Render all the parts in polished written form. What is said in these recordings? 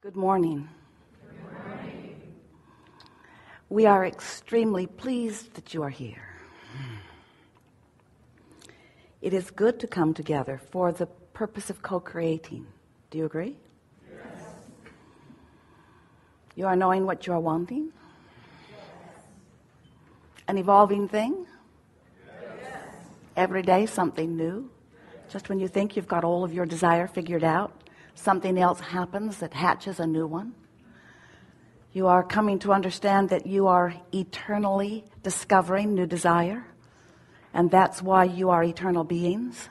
Good morning. We are extremely pleased that you are here. It is good to come together for the purpose of co-creating. Do you agree? Yes. You are knowing what you are wanting? Yes. An evolving thing? Yes. Every day something new? Just when you think you've got all of your desire figured out, something else happens that hatches a new one. You are coming to understand that you are eternally discovering new desire, and that's why you are eternal beings.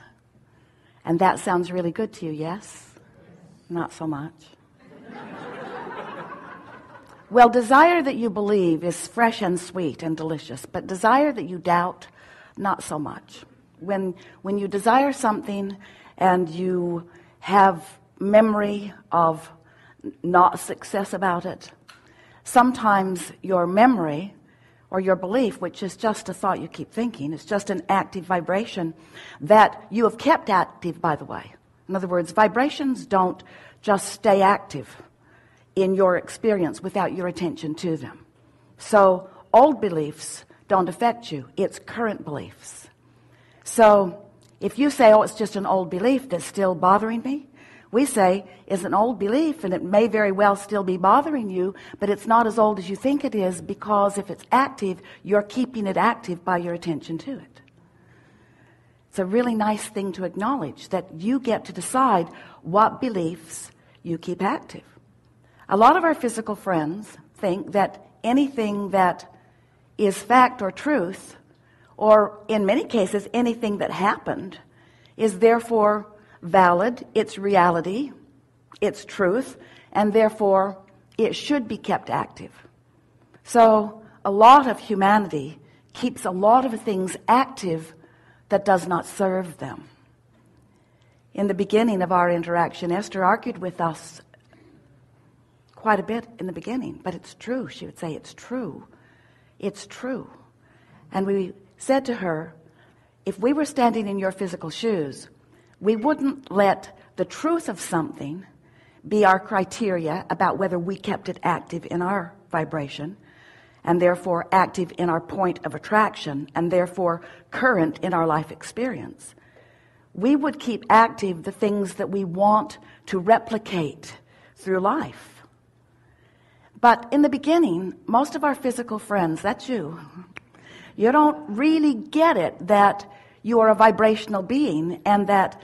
And that sounds really good to you, yes? Not so much. Well, desire that you believe is fresh and sweet and delicious, but desire that you doubt, not so much. When you desire something and you have memory of not success about it, sometimes your memory or your belief, which is just a thought you keep thinking, it's just an active vibration that you have kept active, by the way. In other words, vibrations don't just stay active in your experience without your attention to them. So old beliefs don't affect you, it's current beliefs. So if you say, oh, it's just an old belief that's still bothering me, we say it's an old belief and it may very well still be bothering you, but it's not as old as you think it is, because if it's active, you're keeping it active by your attention to it. It's a really nice thing to acknowledge that you get to decide what beliefs you keep active. A lot of our physical friends think that anything that is fact or truth, or in many cases anything that happened, is therefore valid, it's reality, it's truth, and therefore it should be kept active. So a lot of humanity keeps a lot of things active that does not serve them. In the beginning of our interaction, Esther argued with us quite a bit in the beginning, but it's true. She would say, it's true. It's true. And we said to her, if we were standing in your physical shoes, we wouldn't let the truth of something be our criteria about whether we kept it active in our vibration, and therefore active in our point of attraction, and therefore current in our life experience. We would keep active the things that we want to replicate through life. But in the beginning, most of our physical friends, that's you don't really get it that you are a vibrational being, and that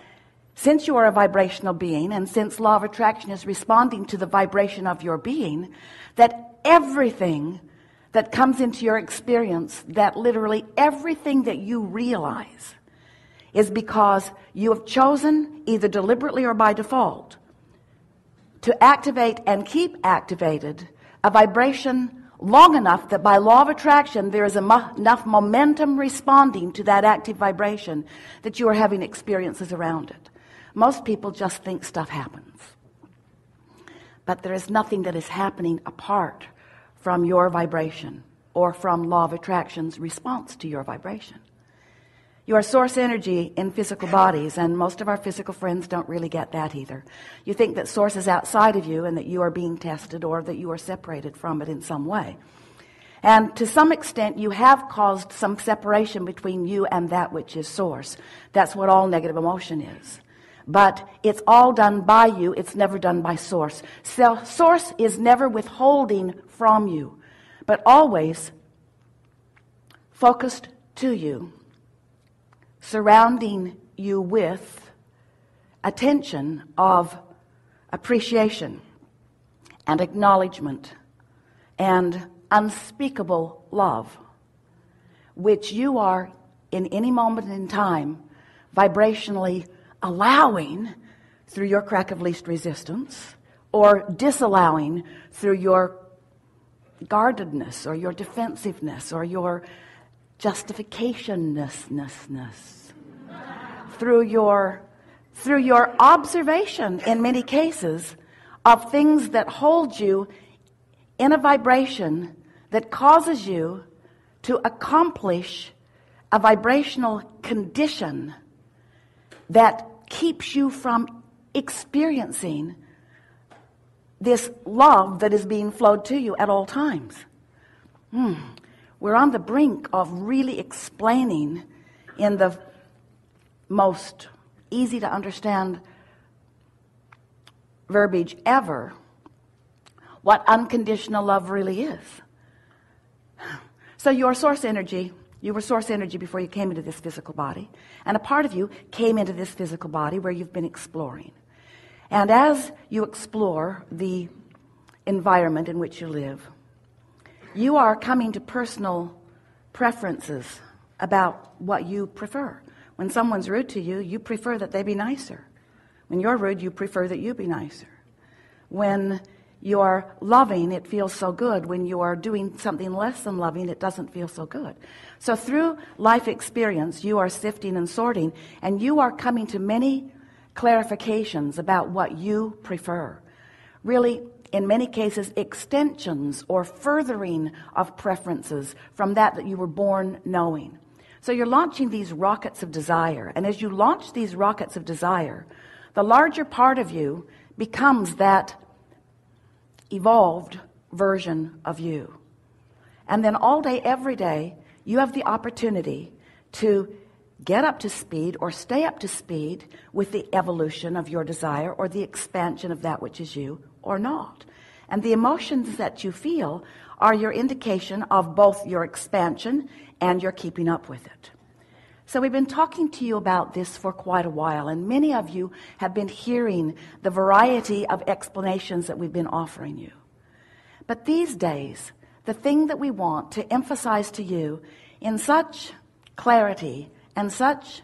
since you are a vibrational being, and since law of attraction is responding to the vibration of your being, that everything that comes into your experience, that literally everything that you realize, is because you have chosen, either deliberately or by default, to activate and keep activated a vibration long enough that by law of attraction there is enough momentum responding to that active vibration that you are having experiences around it. Most people just think stuff happens. But there is nothing that is happening apart from your vibration or from law of attraction's response to your vibration. You are source energy in physical bodies, and most of our physical friends don't really get that either. You think that source is outside of you and that you are being tested, or that you are separated from it in some way. And to some extent, you have caused some separation between you and that which is source. That's what all negative emotion is. But it's all done by you. It's never done by source. So source is never withholding from you, but always focused to you, surrounding you with attention of appreciation and acknowledgement and unspeakable love, which you are in any moment in time vibrationally allowing through your crack of least resistance, or disallowing through your guardedness or your defensiveness or your justificationlessness, through your observation in many cases of things that hold you in a vibration that causes you to accomplish a vibrational condition that keeps you from experiencing this love that is being flowed to you at all times. We're on the brink of really explaining in the most easy to understand verbiage ever what unconditional love really is. So your source energy, you were source energy before you came into this physical body, and a part of you came into this physical body where you've been exploring. And as you explore the environment in which you live, you are coming to personal preferences about what you prefer. When someone's rude to you, you prefer that they be nicer. When you're rude, you prefer that you be nicer. When you're loving, it feels so good. When you are doing something less than loving, it doesn't feel so good. So through life experience, you are sifting and sorting, and you are coming to many clarifications about what you prefer. Really, in many cases, extensions or furthering of preferences from that you were born knowing. So you're launching these rockets of desire, and as you launch these rockets of desire, the larger part of you becomes that evolved version of you. And then all day, every day, you have the opportunity to get up to speed or stay up to speed with the evolution of your desire or the expansion of that which is you or not. And the emotions that you feel are your indication of both your expansion and your keeping up with it. So we've been talking to you about this for quite a while, and many of you have been hearing the variety of explanations that we've been offering you. But these days, the thing that we want to emphasize to you in such clarity and such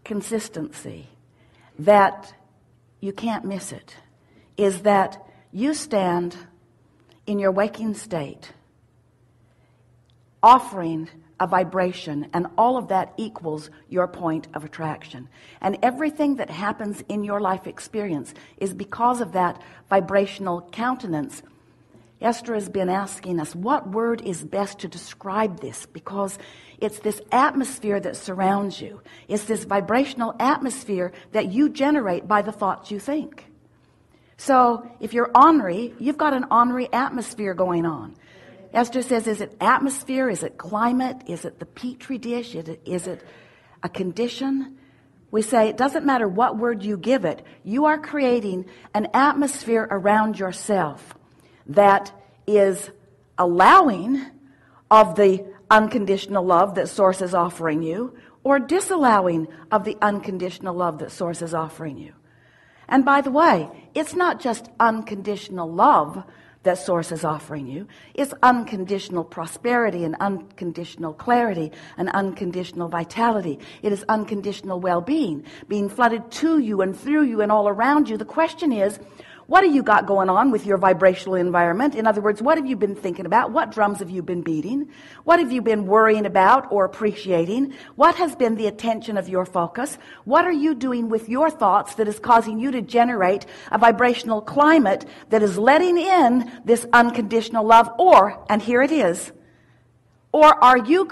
consistency that you can't miss it is that you stand in your waking state offering a vibration, and all of that equals your point of attraction. And everything that happens in your life experience is because of that vibrational countenance. Esther has been asking us, what word is best to describe this? Because it's this atmosphere that surrounds you. It's this vibrational atmosphere that you generate by the thoughts you think. So if you're ornery, you've got an ornery atmosphere going on. Esther says, is it atmosphere? Is it climate? Is it the petri dish? Is it a condition? We say it doesn't matter what word you give it. You are creating an atmosphere around yourself that is allowing of the unconditional love that Source is offering you, or disallowing of the unconditional love that Source is offering you. And by the way, it's not just unconditional love that Source is offering you. It's unconditional prosperity and unconditional clarity and unconditional vitality. It is unconditional well-being being flooded to you and through you and all around you. The question is, what have you got going on with your vibrational environment? In other words, what have you been thinking about? What drums have you been beating? What have you been worrying about or appreciating? What has been the attention of your focus? What are you doing with your thoughts that is causing you to generate a vibrational climate that is letting in this unconditional love? Or, and here it is, or are you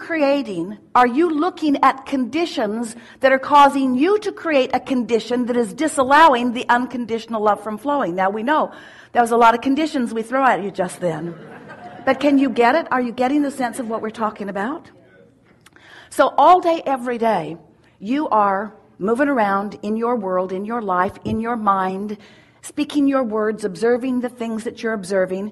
looking at conditions that are causing you to create a condition that is disallowing the unconditional love from flowing? Now we know there was a lot of conditions we throw at you just then. But can you get it? Are you getting the sense of what we're talking about? So all day, every day, you are moving around in your world, in your life, in your mind, speaking your words, observing the things that you're observing.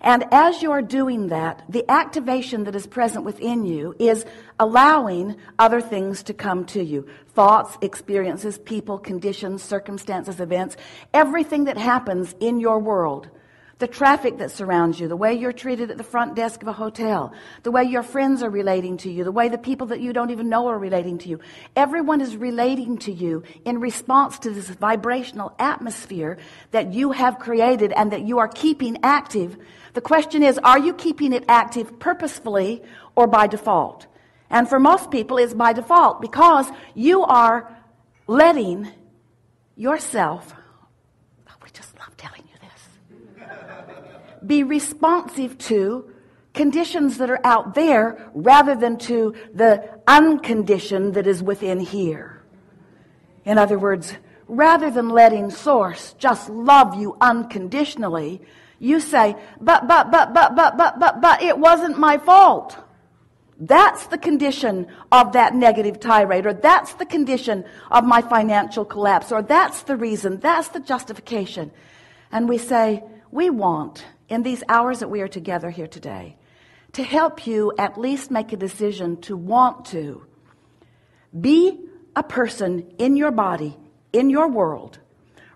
And as you're doing that, the activation that is present within you is allowing other things to come to you. Thoughts, experiences, people, conditions, circumstances, events, everything that happens in your world. The traffic that surrounds you, the way you're treated at the front desk of a hotel, the way your friends are relating to you, the way the people that you don't even know are relating to you. Everyone is relating to you in response to this vibrational atmosphere that you have created and that you are keeping active. The question is, are you keeping it active purposefully or by default? And for most people, it's by default because you are letting yourself, we just love telling you this, be responsive to conditions that are out there rather than to the unconditioned that is within here. In other words, rather than letting Source just love you unconditionally, you say, but, it wasn't my fault. That's the condition of that negative tirade, or that's the condition of my financial collapse, or that's the reason, that's the justification. And we say, we want, in these hours that we are together here today, to help you at least make a decision to want to be a person in your body, in your world,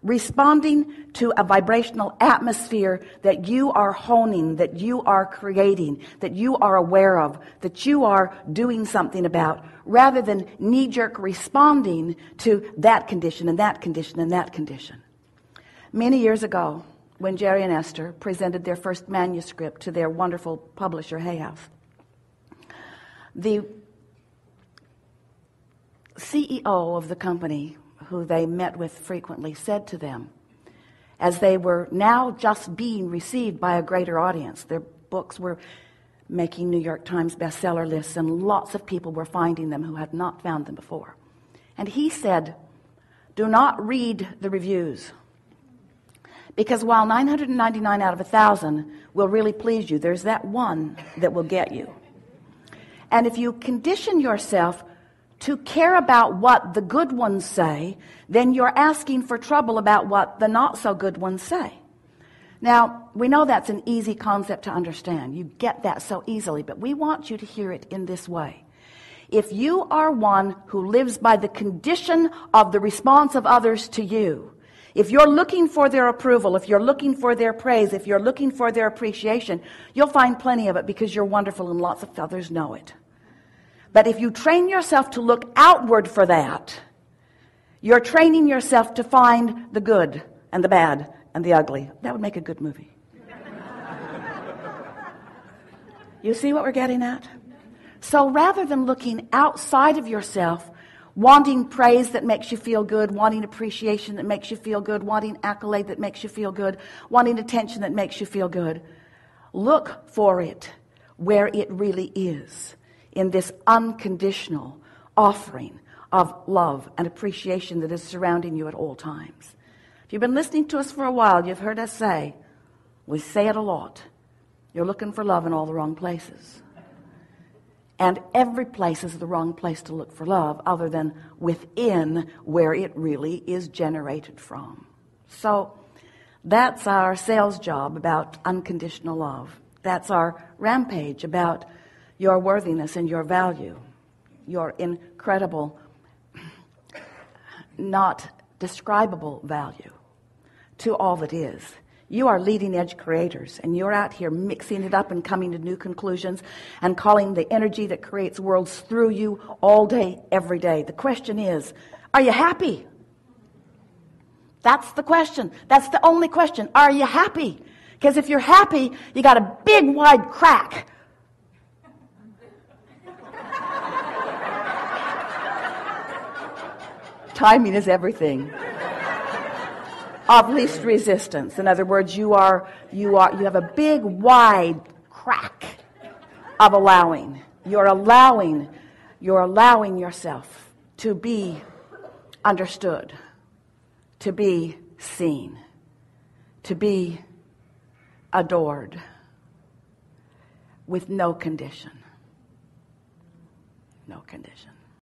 responding to a vibrational atmosphere that you are honing, that you are creating, that you are aware of, that you are doing something about, rather than knee-jerk responding to that condition and that condition and that condition. Many years ago, when Jerry and Esther presented their first manuscript to their wonderful publisher, Hay House, the CEO of the company, who they met with frequently, said to them, as they were now just being received by a greater audience, their books were making New York Times bestseller lists, and lots of people were finding them who had not found them before. And he said, do not read the reviews, because while 999 out of 1,000 will really please you, there's that one that will get you. And if you condition yourself to care about what the good ones say, then you're asking for trouble about what the not so good ones say. Now, we know that's an easy concept to understand. You get that so easily, but we want you to hear it in this way. If you are one who lives by the condition of the response of others to you, if you're looking for their approval, if you're looking for their praise, if you're looking for their appreciation, you'll find plenty of it because you're wonderful and lots of others know it. But if you train yourself to look outward for that, you're training yourself to find the good and the bad and the ugly. That would make a good movie. You see what we're getting at? So rather than looking outside of yourself, wanting praise that makes you feel good, wanting appreciation that makes you feel good, wanting accolade that makes you feel good, wanting attention that makes you feel good, look for it where it really is, in this unconditional offering of love and appreciation that is surrounding you at all times. If you've been listening to us for a while, you've heard us say, we say it a lot, you're looking for love in all the wrong places. And every place is the wrong place to look for love other than within where it really is generated from. So that's our sales job about unconditional love. That's our rampage about your worthiness and your value, your incredible, not describable value to all that is. You are leading edge creators, and you're out here mixing it up and coming to new conclusions and calling the energy that creates worlds through you all day, every day. The question is, are you happy? That's the question. That's the only question. Are you happy? Because if you're happy, you got a big wide crack. Timing is everything. Of least resistance. In other words, you have a big wide crack of allowing. You're allowing yourself to be understood, to be seen, to be adored with no condition. No condition.